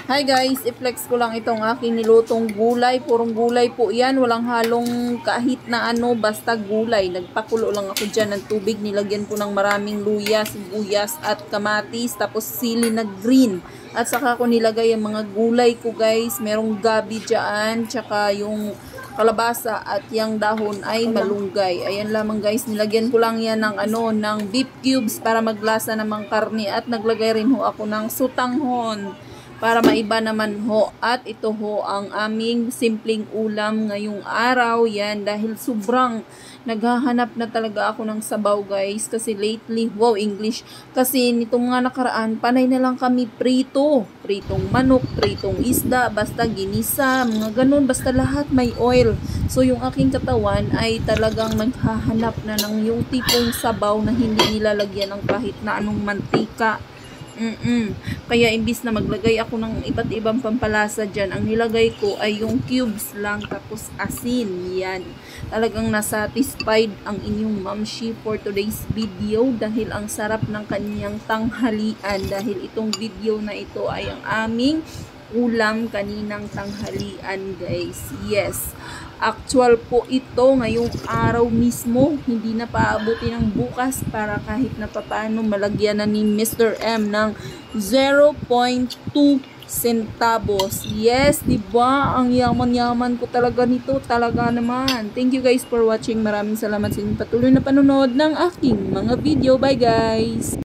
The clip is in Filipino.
Hi guys, i-flex ko lang itong aking nilutong gulay. Purong gulay po yan. Walang halong kahit na ano, basta gulay. Nagpakulo lang ako dyan ng tubig. Nilagyan ko ng maraming luya, sibuyas at kamatis. Tapos sili na green. At saka ko nilagay ang mga gulay ko guys. Merong gabi dyan. Tsaka yung kalabasa at yung dahon ay malunggay. Ayan lamang guys. Nilagyan ko lang yan ng ng beef cubes para maglasa namang karne. At naglagay rin ho ako ng sutanghon para maiba naman ho. At ito ho ang aming simpleng ulam ngayong araw. Yan, dahil sobrang naghahanap na talaga ako ng sabaw guys. Kasi lately, wow English. Kasi nitong mga nakaraan, panay na lang kami prito. Pritong manok, pritong isda, basta ginisa, mga ganun. Basta lahat may oil. So yung aking katawan ay talagang naghahanap na ng yung tipong sabaw na hindi nilalagyan ng kahit na anong mantika. Kaya imbis na maglagay ako ng iba't ibang pampalasa dyan, ang nilagay ko ay yung cubes lang tapos asin. Yan. Talagang nasatisfied ang inyong mamshi for today's video dahil ang sarap ng kaniyang tanghalian. Dahil itong video na ito ay ang aming ulam kaninang tanghalian guys. Yes. Actual po ito ngayong araw mismo. Hindi na paabuti ng bukas para kahit na papaano malagyan na ni Mr. M ng 0.2 centavos. Yes, diba? Ang yaman-yaman ko talaga nito. Talaga naman. Thank you guys for watching. Maraming salamat sa inyong patuloy na panonood ng aking mga video. Bye guys!